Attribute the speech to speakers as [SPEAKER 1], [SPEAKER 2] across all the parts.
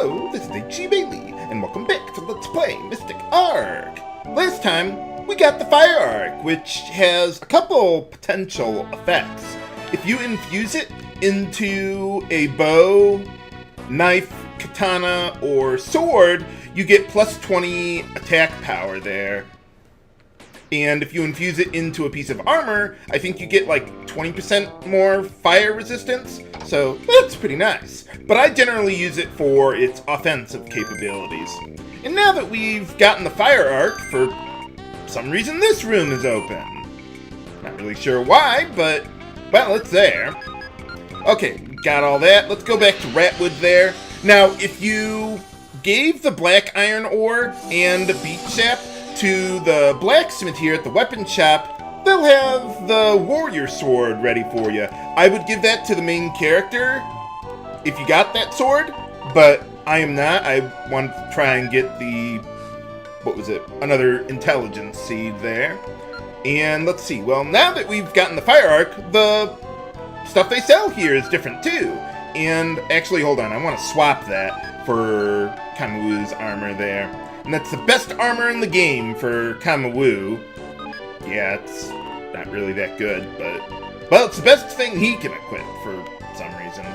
[SPEAKER 1] Hello, this is Bailey, and welcome back to Let's Play Mystic Ark. Last time, we got the Fire Ark, which has a couple potential effects. If you infuse it into a bow, knife, katana, or sword, you get plus 20 attack power there. And if you infuse it into a piece of armor, I think you get like 20% more fire resistance, so that's pretty nice. But I generally use it for its offensive capabilities. And now that we've gotten the Fire Ark, for some reason this room is open. Not really sure why, but, well, it's there. Okay, got all that. Let's go back to Ratwood there. Now, if you gave the black iron ore and the beach sap to the blacksmith here at the weapon shop, they'll have the warrior sword ready for you. I would give that to the main character if you got that sword, but I am not. I want to try and get the, what was it, another intelligence seed there. And let's see, well, now that we've gotten the Fire Ark, the stuff they sell here is different too. And actually, hold on, I want to swap that for Kamiwoo's armor there. And that's the best armor in the game for Kamiwoo. Yeah, it's not really that good, but, well, it's the best thing he can equip for some reason.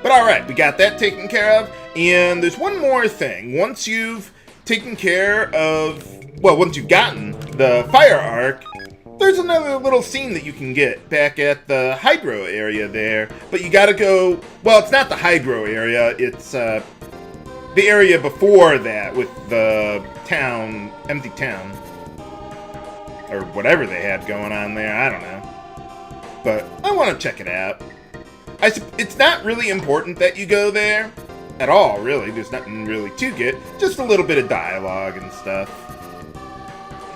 [SPEAKER 1] But alright, we got that taken care of, and there's one more thing. Once you've taken care of, well, once you've gotten the Fire Ark, there's another little scene that you can get back at the hydro area there, but you gotta go, well, it's not the hydro area, it's, the area before that with the town, empty town. Or whatever they had going on there, I don't know. But I want to check it out. It's not really important that you go there at all, really. There's nothing really to get. Just a little bit of dialogue and stuff.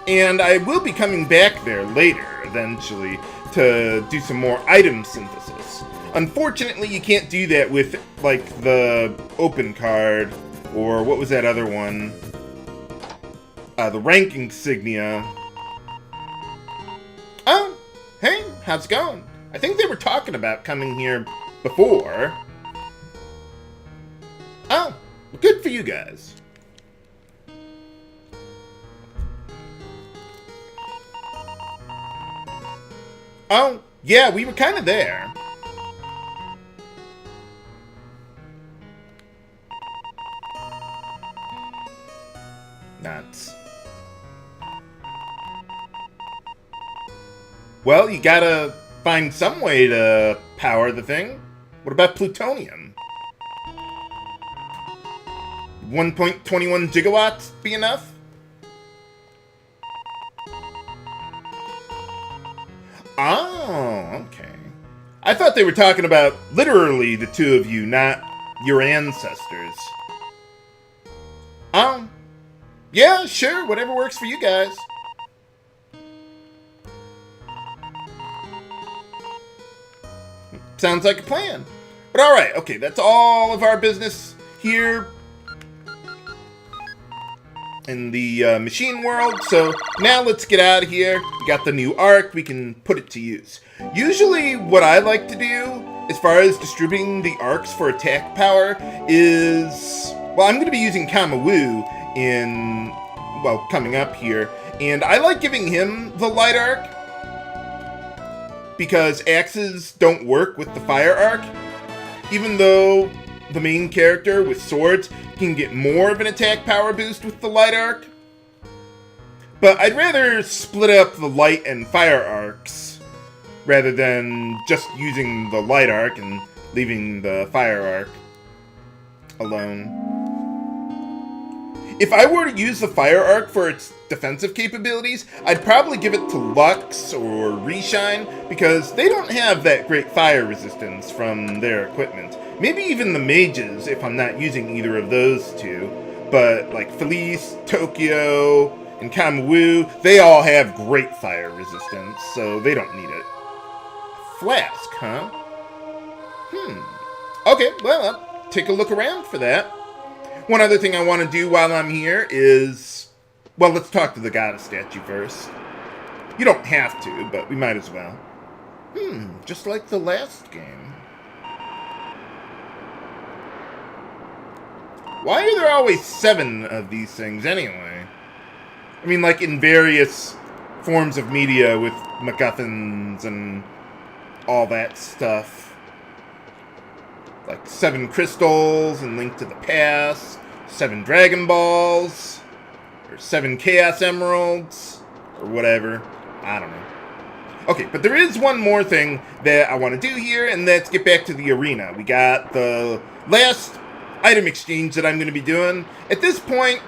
[SPEAKER 1] And I will be coming back there later, eventually, to do some more item synthesis. Unfortunately, you can't do that with, like, the open card, or what was that other one? The rank insignia. Oh, hey, how's it going? I think they were talking about coming here before. Oh, well, good for you guys. Oh, yeah, we were kind of there. Nuts. Well, you gotta find some way to power the thing. What about plutonium? 1.21 gigawatts be enough? Oh, okay. I thought they were talking about literally the two of you, not your ancestors. Oh. Yeah, sure, whatever works for you guys. Sounds like a plan. But alright, okay, that's all of our business here in the machine world. So now let's get out of here. We got the new Ark, we can put it to use. Usually what I like to do, as far as distributing the Arks for attack power, is, well, I'm going to be using Kamiwoo in, well, coming up here, and I like giving him the light arc because axes don't work with the Fire Ark, even though the main character with swords can get more of an attack power boost with the light arc. But I'd rather split up the light and Fire Arcs rather than just using the light arc and leaving the Fire Ark alone. If I were to use the Fire Ark for its defensive capabilities, I'd probably give it to Lux or Reshine, because they don't have that great fire resistance from their equipment. Maybe even the mages, if I'm not using either of those two. But, like, Felys, Tokio, and Kamiwoo, they all have great fire resistance, so they don't need it. Flask, huh? Okay, well, I'll take a look around for that. One other thing I want to do while I'm here is, well, let's talk to the goddess statue first. You don't have to, but we might as well. Just like the last game. Why are there always 7 of these things anyway? I mean, like in various forms of media with MacGuffins and all that stuff. Like 7 crystals and Link to the Past, 7 Dragon Balls, or 7 Chaos Emeralds, or whatever. I don't know. Okay, but there is one more thing that I want to do here, and that's get back to the arena. We got the last item exchange that I'm going to be doing. At this point,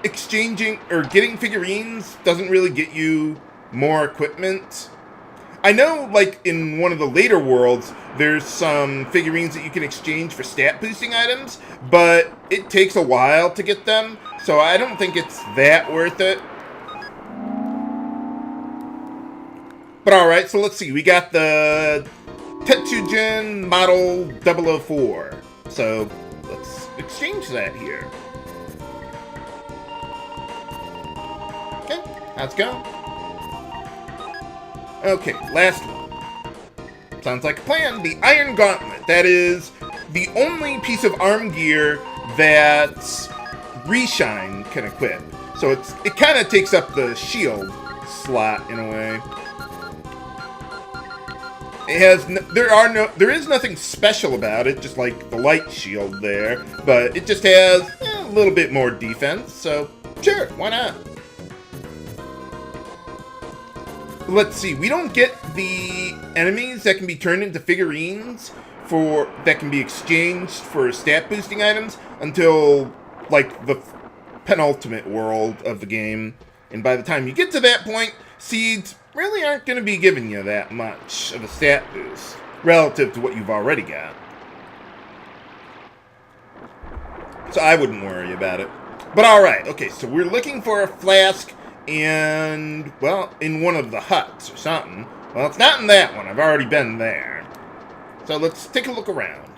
[SPEAKER 1] exchanging or getting figurines doesn't really get you more equipment. I know, like, in one of the later worlds, there's some figurines that you can exchange for stat-boosting items, but it takes a while to get them, so I don't think it's that worth it. But alright, so let's see. We got the Tetsujin Model 004. So, let's exchange that here. Okay, let's go. Okay, last one. Sounds like a plan. The Iron Gauntlet. That is the only piece of arm gear that Reshine can equip. So it kind of takes up the shield slot in a way. It has there is nothing special about it, just like the light shield there, but it just has a little bit more defense, so sure, why not? Let's see, we don't get the enemies that can be turned into figurines that can be exchanged for stat boosting items until like the penultimate world of the game, and by the time you get to that point, seeds really aren't going to be giving you that much of a stat boost relative to what you've already got. So I wouldn't worry about it. But alright, okay, so we're looking for a flask and, well, in one of the huts or something. Well, it's not in that one. I've already been there. So let's take a look around.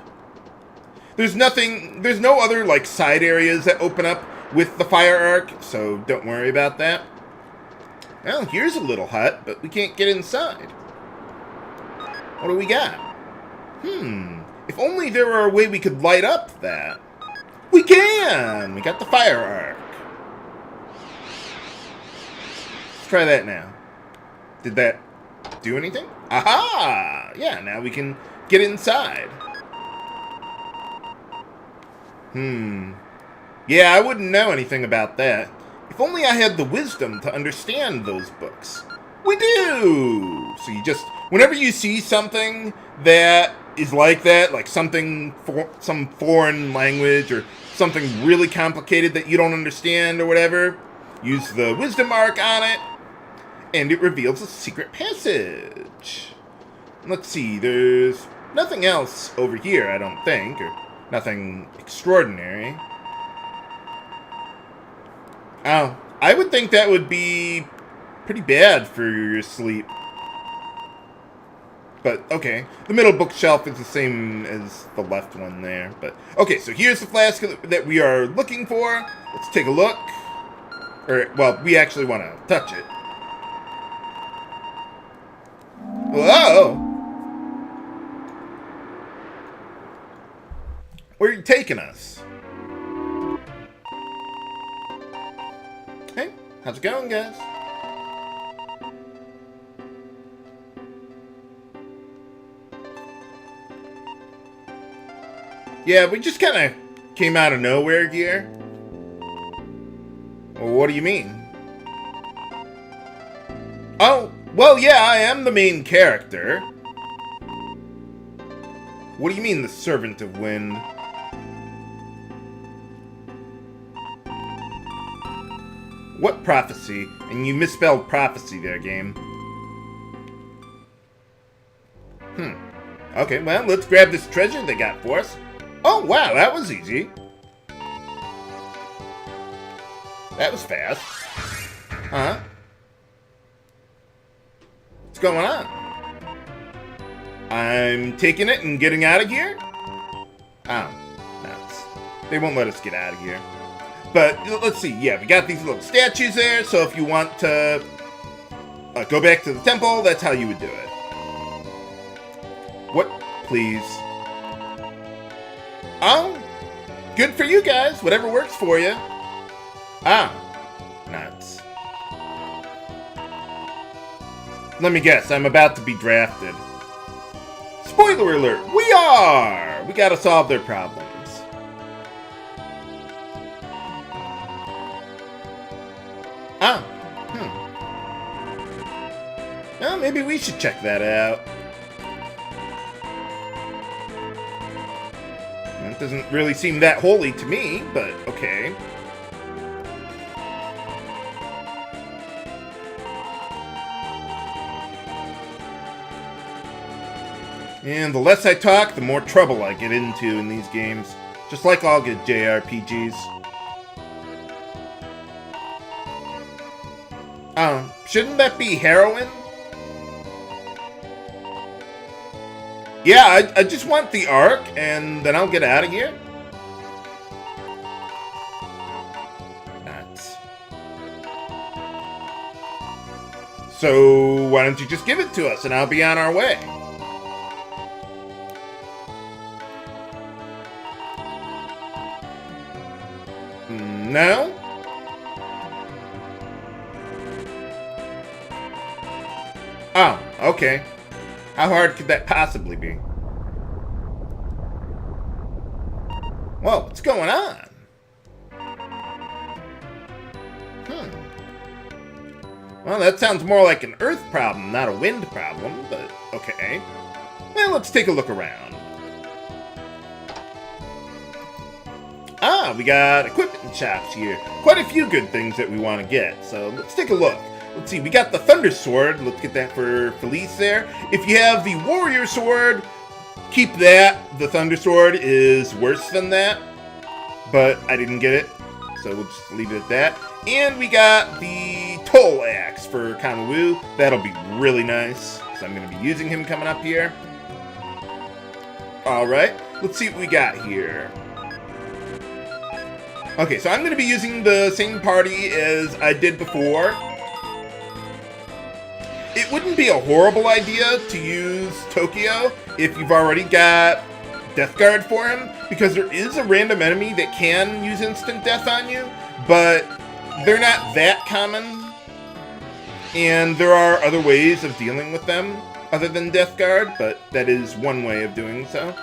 [SPEAKER 1] There's no other, like, side areas that open up with the Fire Ark, so don't worry about that. Well, here's a little hut, but we can't get inside. What do we got? If only there were a way we could light up that. We can! We got the Fire Ark. Let's try that now. Did that do anything? Aha! Yeah, now we can get inside. Yeah, I wouldn't know anything about that. If only I had the wisdom to understand those books. We do! So you just, whenever you see something that is like that, like some foreign language or something really complicated that you don't understand or whatever, use the wisdom mark on it, and it reveals a secret passage. Let's see, there's nothing else over here, I don't think, or nothing extraordinary. Oh, I would think that would be pretty bad for your sleep. But, okay. The middle bookshelf is the same as the left one there. But, okay, so here's the flask that we are looking for. Let's take a look. Or, well, we actually want to touch it. Whoa! Where are you taking us? Hey, how's it going, guys? Yeah, we just kind of came out of nowhere here. Well, what do you mean? Oh, well, yeah, I am the main character. What do you mean, the Servant of Wind? What prophecy? And you misspelled prophecy there, game. Okay, well, let's grab this treasure they got for us. Oh, wow, that was easy. That was fast. Huh? What's going on? I'm taking it and getting out of here? Oh, nuts. They won't let us get out of here. But, let's see, yeah, we got these little statues there, so if you want to go back to the temple, that's how you would do it. What? Please. Oh? good for you guys. Whatever works for you. Ah, nuts. Let me guess, I'm about to be drafted. Spoiler alert, we are! We gotta solve their problems. Ah, well, maybe we should check that out. It doesn't really seem that holy to me, but okay. And the less I talk, the more trouble I get into in these games. Just like all good JRPGs. Shouldn't that be heroin? Yeah, I just want the Ark, and then I'll get out of here. Nuts. So, why don't you just give it to us, and I'll be on our way. No? Oh, okay. How hard could that possibly be? Whoa, what's going on? Well, that sounds more like an earth problem, not a wind problem, but okay. Well, let's take a look around. Ah, we got equipment shops here. Quite a few good things that we want to get, so let's take a look. Let's see, we got the Thunder Sword. Let's get that for Felys there. If you have the Warrior Sword, keep that. The Thunder Sword is worse than that, but I didn't get it, so we'll just leave it at that. And we got the Tole Axe for Kamiwoo. That'll be really nice, because I'm going to be using him coming up here. Alright, let's see what we got here. Okay, so I'm going to be using the same party as I did before. It wouldn't be a horrible idea to use Tokio if you've already got Death Guard for him, because there is a random enemy that can use instant death on you, but they're not that common, and there are other ways of dealing with them other than Death Guard, but that is one way of doing so.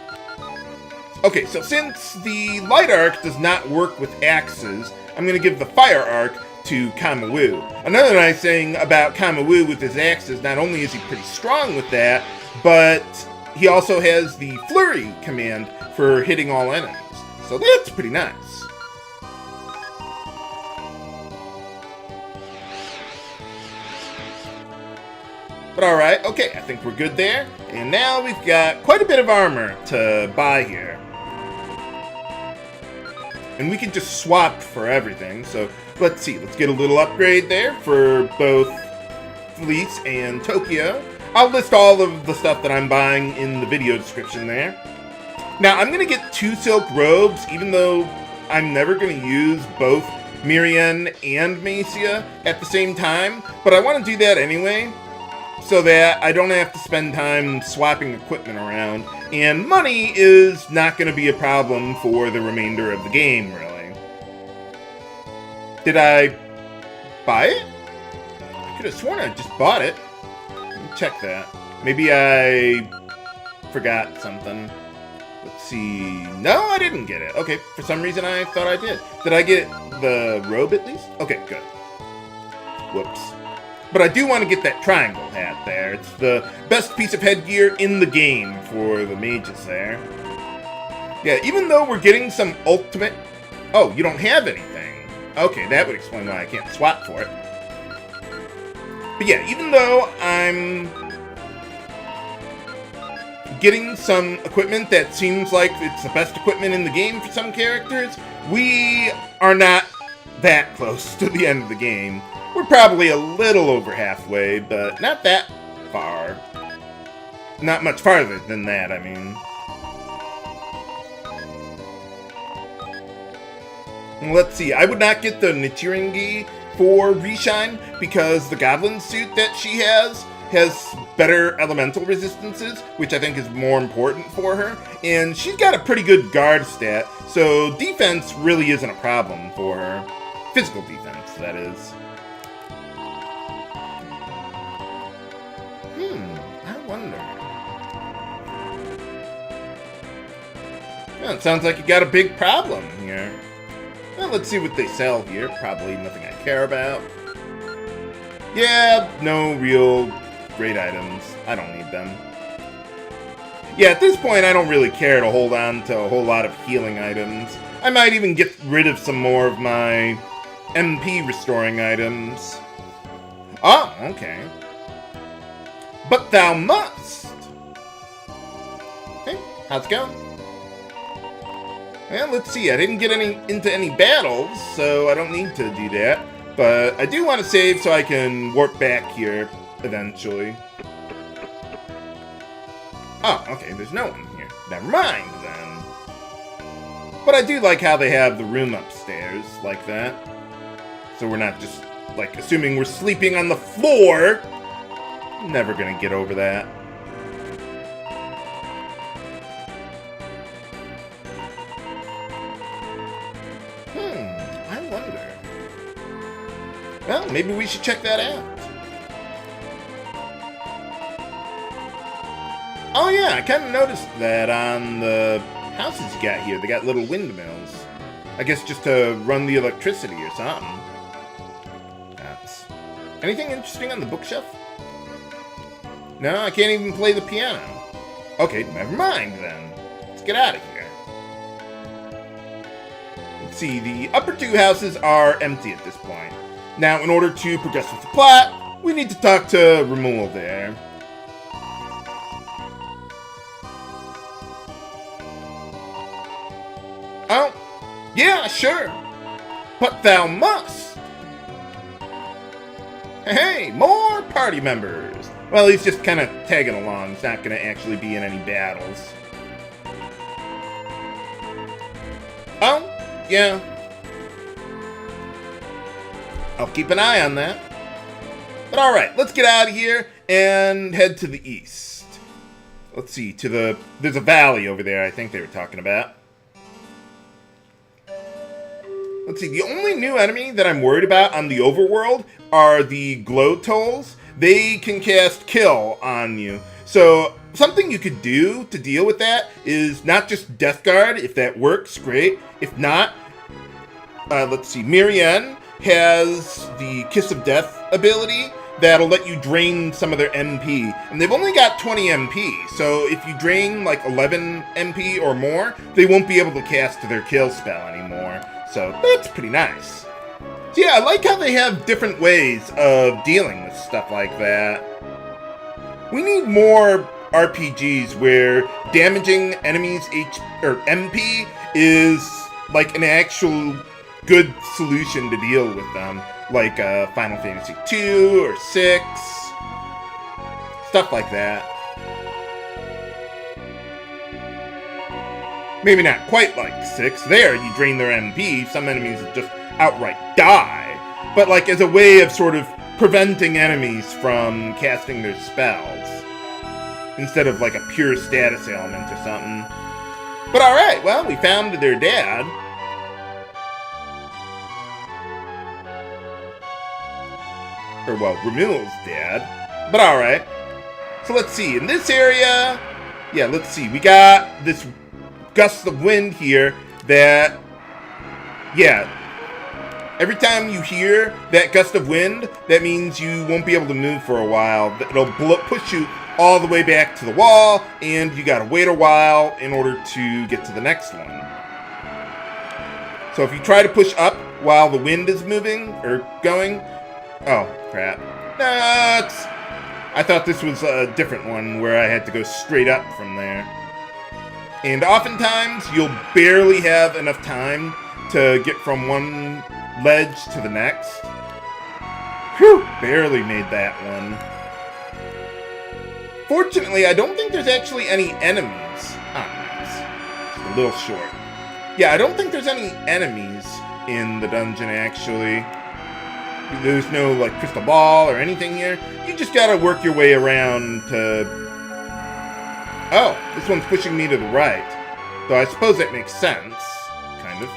[SPEAKER 1] Okay, so since the Light Ark does not work with axes, I'm going to give the Fire Ark to Kamiwoo. Another nice thing about Kamiwoo with his axes, not only is he pretty strong with that, but he also has the Flurry command for hitting all enemies. So that's pretty nice. But alright, okay, I think we're good there. And now we've got quite a bit of armor to buy here. And we can just swap for everything, so let's see. Let's get a little upgrade there for both Felys and Tokio. I'll list all of the stuff that I'm buying in the video description there. Now, I'm going to get 2 silk robes, even though I'm never going to use both Miriene and Meisia at the same time. But I want to do that anyway, so that I don't have to spend time swapping equipment around. And money is not going to be a problem for the remainder of the game, really. Did I buy it? I could have sworn I just bought it. Let me check that. Maybe I forgot something. Let's see. No, I didn't get it. Okay, for some reason I thought I did. Did I get the robe at least? Okay, good. Whoops. But I do want to get that triangle hat there. It's the best piece of headgear in the game for the mages there. Yeah, even though we're getting some ultimate... Oh, you don't have anything. Okay, that would explain why I can't swap for it. But yeah, even though I'm getting some equipment that seems like it's the best equipment in the game for some characters, we are not that close to the end of the game. We're probably a little over halfway, but not that far. Not much farther than that, I mean. Let's see, I would not get the Nichiringi for Reshine because the goblin suit that she has has better elemental resistances, which I think is more important for her. And she's got a pretty good guard stat, so defense really isn't a problem for her. Physical defense, that is. I wonder. Well, it sounds like you got a big problem here. Well, let's see what they sell here. Probably nothing I care about. Yeah, no real great items. I don't need them. Yeah, at this point, I don't really care to hold on to a whole lot of healing items. I might even get rid of some more of my MP restoring items. Oh, okay. But thou must! Hey, how's it going? Well, let's see. I didn't get into any battles, so I don't need to do that. But I do want to save so I can warp back here eventually. Oh, okay, there's no one here. Never mind, then. But I do like how they have the room upstairs like that. So we're not just, like, assuming we're sleeping on the floor. Never gonna get over that. I wonder. Well, maybe we should check that out. Oh yeah, I kind of noticed that on the houses you got here. They got little windmills. I guess just to run the electricity or something. That's... Anything interesting on the bookshelf? No, I can't even play the piano. Okay, never mind then. Let's get out of here. Let's see, the upper two houses are empty at this point. Now, in order to progress with the plot, we need to talk to Remul there. Oh, yeah, sure. But thou must. Hey, more party members. Well, he's just kind of tagging along. He's not going to actually be in any battles. Oh, yeah. I'll keep an eye on that. But alright, let's get out of here and head to the east. Let's see, there's a valley over there I think they were talking about. Let's see, the only new enemy that I'm worried about on the overworld are the glow Toles. They can cast kill on you. So something you could do to deal with that is not just Death Guard. If that works, great. If not, let's see, Miriene has the Kiss of Death ability that'll let you drain some of their MP. And they've only got 20 MP, so if you drain like 11 MP or more, they won't be able to cast their kill spell anymore. So that's pretty nice. So yeah, I like how they have different ways of dealing with stuff like that. We need more RPGs where damaging enemies' MP is like an actual good solution to deal with them. Like Final Fantasy 2 or 6. Stuff like that. Maybe not quite like 6. There, you drain their MP. Some enemies just outright die. But like as a way of sort of preventing enemies from casting their spells. Instead of like a pure status ailment or something. But alright, well, we found their dad. Or, well, Remul's dad. But alright. So let's see, in this area... Yeah, let's see, we got this gust of wind here that... Yeah. Every time you hear that gust of wind, that means you won't be able to move for a while. It'll push you all the way back to the wall, and you gotta wait a while in order to get to the next one. So if you try to push up while the wind is moving, or going... Oh, crap. Nuts! I thought this was a different one where I had to go straight up from there. And oftentimes, you'll barely have enough time to get from one ledge to the next. Whew! Barely made that one. Fortunately, I don't think there's actually any enemies. Ah, nice. Just a little short. Yeah, I don't think there's any enemies in the dungeon, actually. There's no, like, crystal ball or anything here. You just gotta work your way around to... Oh, this one's pushing me to the right. So I suppose that makes sense. Kind of.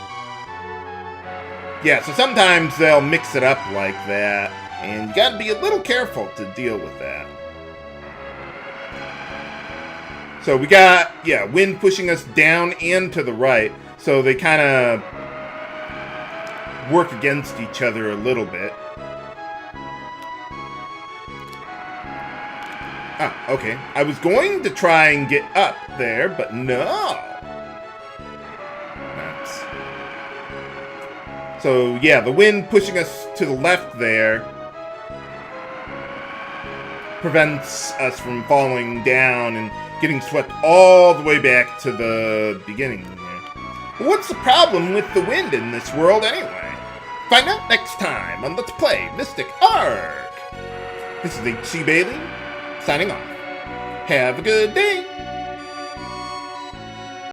[SPEAKER 1] Yeah, so sometimes they'll mix it up like that. And you gotta be a little careful to deal with that. So we got, yeah, wind pushing us down and to the right. So they kind of work against each other a little bit. Ah, okay. I was going to try and get up there, but no. That's... So, yeah, the wind pushing us to the left there prevents us from falling down and getting swept all the way back to the beginning here. But what's the problem with the wind in this world anyway? Find out next time on Let's Play Mystic Ark. This is H.C. Bailey, signing off. Have a good day.